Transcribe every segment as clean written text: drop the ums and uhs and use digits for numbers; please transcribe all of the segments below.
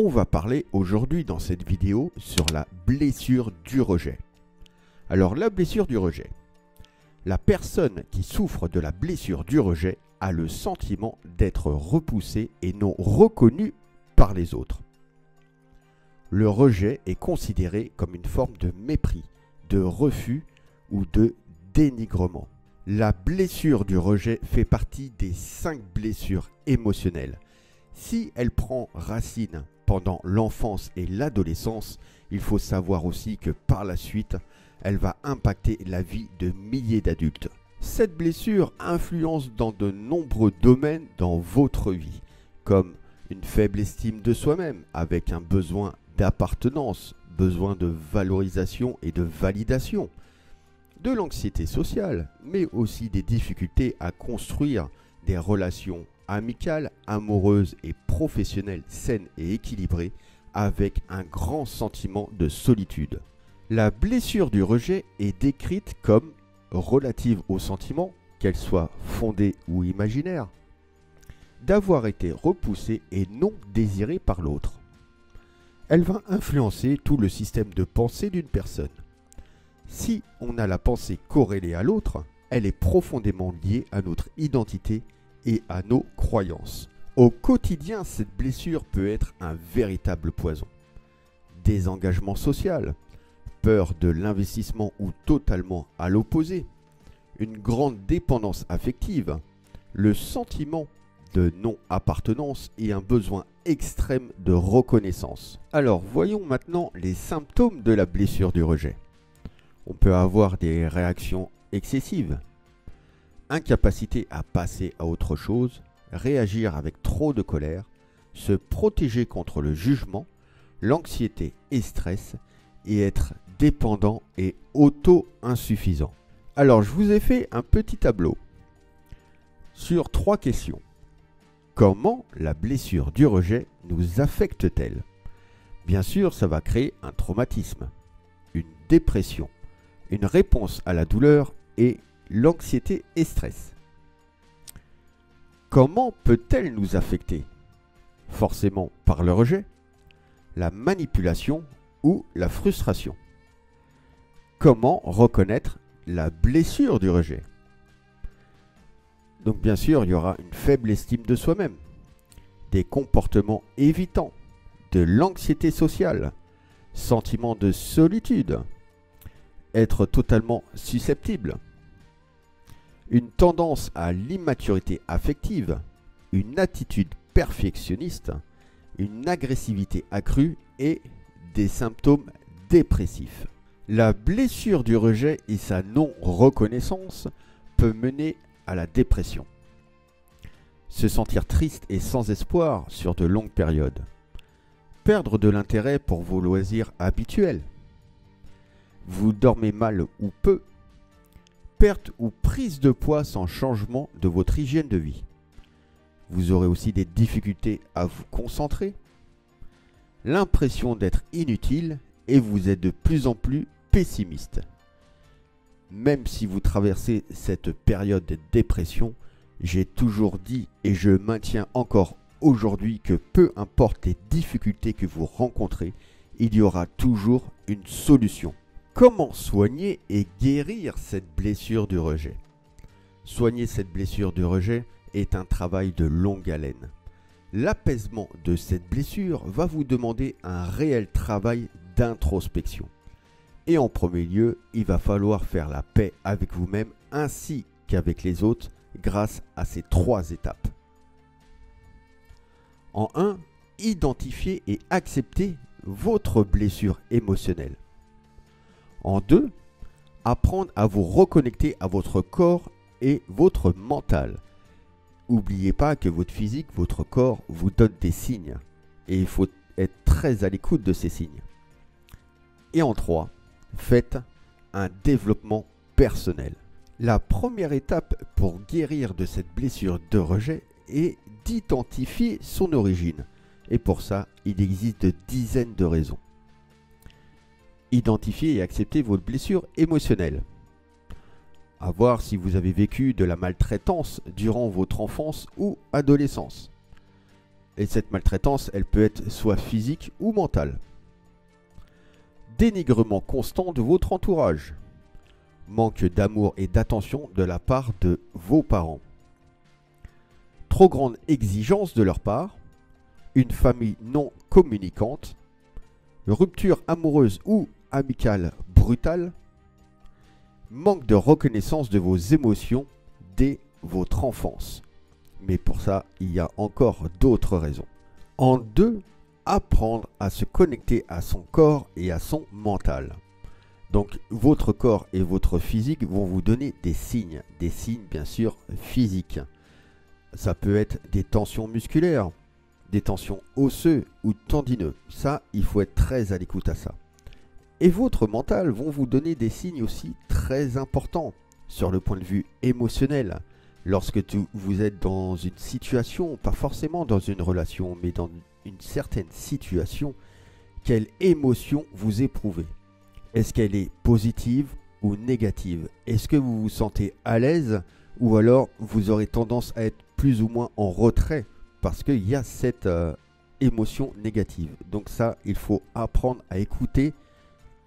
On va parler aujourd'hui dans cette vidéo sur la blessure du rejet. Alors la blessure du rejet. La personne qui souffre de la blessure du rejet a le sentiment d'être repoussée et non reconnue par les autres. Le rejet est considéré comme une forme de mépris, de refus ou de dénigrement. La blessure du rejet fait partie des 5 blessures émotionnelles. Si elle prend racine pendant l'enfance et l'adolescence, il faut savoir aussi que par la suite, elle va impacter la vie de milliers d'adultes. Cette blessure influence dans de nombreux domaines dans votre vie, comme une faible estime de soi-même avec un besoin d'appartenance, besoin de valorisation et de validation, de l'anxiété sociale, mais aussi des difficultés à construire des relations amicales, amoureuses et professionnelles saines et équilibrées avec un grand sentiment de solitude. La blessure du rejet est décrite comme relative au sentiment, qu'elle soit fondée ou imaginaire, d'avoir été repoussée et non désirée par l'autre. Elle va influencer tout le système de pensée d'une personne. Si on a la pensée corrélée à l'autre, elle est profondément liée à notre identité et à nos croyances. Au quotidien, cette blessure peut être un véritable poison. Désengagement social, peur de l'investissement ou totalement à l'opposé, une grande dépendance affective, le sentiment de non-appartenance et un besoin extrême de reconnaissance. Alors, voyons maintenant les symptômes de la blessure du rejet. On peut avoir des réactions excessives, incapacité à passer à autre chose, réagir avec trop de colère, se protéger contre le jugement, l'anxiété et stress, et être dépendant et auto-insuffisant. Alors, je vous ai fait un petit tableau sur 3 questions. Comment la blessure du rejet nous affecte-t-elle? Bien sûr, ça va créer un traumatisme, une dépression, une réponse à la douleur et l'anxiété et stress. Comment peut-elle nous affecter? Forcément par le rejet, la manipulation ou la frustration. Comment reconnaître la blessure du rejet? Donc bien sûr, il y aura une faible estime de soi-même, des comportements évitants, de l'anxiété sociale, sentiment de solitude, être totalement susceptible, une tendance à l'immaturité affective, une attitude perfectionniste, une agressivité accrue et des symptômes dépressifs. La blessure du rejet et sa non-reconnaissance peut mener à la dépression. Se sentir triste et sans espoir sur de longues périodes. Perdre de l'intérêt pour vos loisirs habituels. Vous dormez mal ou peu. Perte ou prise de poids sans changement de votre hygiène de vie. Vous aurez aussi des difficultés à vous concentrer. L'impression d'être inutile et vous êtes de plus en plus pessimiste. Même si vous traversez cette période de dépression, j'ai toujours dit et je maintiens encore aujourd'hui que peu importe les difficultés que vous rencontrez, il y aura toujours une solution. Comment soigner et guérir cette blessure du rejet? Soigner cette blessure du rejet est un travail de longue haleine. L'apaisement de cette blessure va vous demander un réel travail d'introspection. Et en premier lieu, il va falloir faire la paix avec vous-même ainsi qu'avec les autres grâce à ces 3 étapes. En 1, identifier et accepter votre blessure émotionnelle. En 2, apprendre à vous reconnecter à votre corps et votre mental. N'oubliez pas que votre physique, votre corps vous donne des signes et il faut être très à l'écoute de ces signes. Et en 3, faites un développement personnel. La première étape pour guérir de cette blessure de rejet est d'identifier son origine. Et pour ça, il existe de dizaines de raisons. Identifiez et acceptez votre blessure émotionnelle. À voir si vous avez vécu de la maltraitance durant votre enfance ou adolescence. Et cette maltraitance, elle peut être soit physique ou mentale. Dénigrement constant de votre entourage. Manque d'amour et d'attention de la part de vos parents. Trop grande exigence de leur part. Une famille non communicante. Rupture amoureuse ou amicale brutale. Manque de reconnaissance de vos émotions dès votre enfance. Mais pour ça, il y a encore d'autres raisons. En 2, apprendre à se connecter à son corps et à son mental. Donc votre corps et votre physique vont vous donner des signes bien sûr physiques. Ça peut être des tensions musculaires, des tensions osseuses ou tendineuses. Ça, il faut être très à l'écoute à ça. Et votre mental vont vous donner des signes aussi très importants sur le point de vue émotionnel. Lorsque vous êtes dans une situation, pas forcément dans une relation, mais dans une certaine situation, quelle émotion vous éprouvez? Est-ce qu'elle est positive ou négative? Est-ce que vous vous sentez à l'aise ou alors vous aurez tendance à être plus ou moins en retrait parce qu'il y a cette émotion négative? Donc ça, il faut apprendre à écouter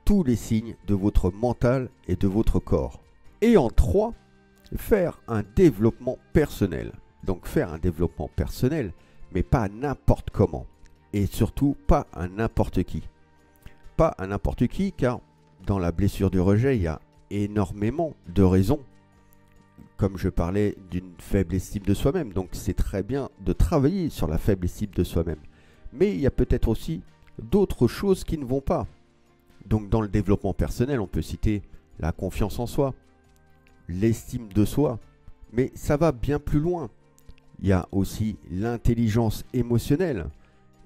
tous les signes de votre mental et de votre corps. Et en 3, faire un développement personnel. Donc faire un développement personnel, mais pas n'importe comment. Et surtout pas à n'importe qui. Pas à n'importe qui, car dans la blessure du rejet, il y a énormément de raisons. Comme je parlais d'une faible estime de soi-même, donc c'est très bien de travailler sur la faible estime de soi-même. Mais il y a peut-être aussi d'autres choses qui ne vont pas. Donc dans le développement personnel, on peut citer la confiance en soi, l'estime de soi, mais ça va bien plus loin. Il y a aussi l'intelligence émotionnelle.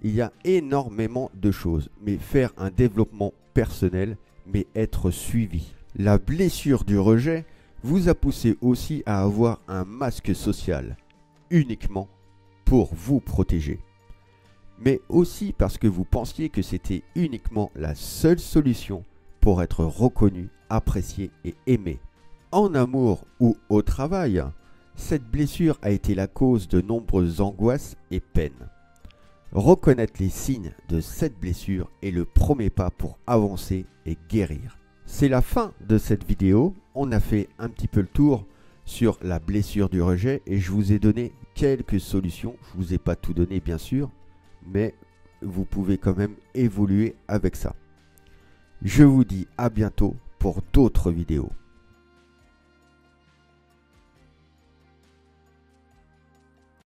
Il y a énormément de choses, mais faire un développement personnel, mais être suivi. La blessure du rejet vous a poussé aussi à avoir un masque social, uniquement pour vous protéger. Mais aussi parce que vous pensiez que c'était uniquement la seule solution pour être reconnu, apprécié et aimé. En amour ou au travail, cette blessure a été la cause de nombreuses angoisses et peines. Reconnaître les signes de cette blessure est le premier pas pour avancer et guérir. C'est la fin de cette vidéo. On a fait un petit peu le tour sur la blessure du rejet et je vous ai donné quelques solutions. Je ne vous ai pas tout donné bien sûr, mais vous pouvez quand même évoluer avec ça. Je vous dis à bientôt pour d'autres vidéos.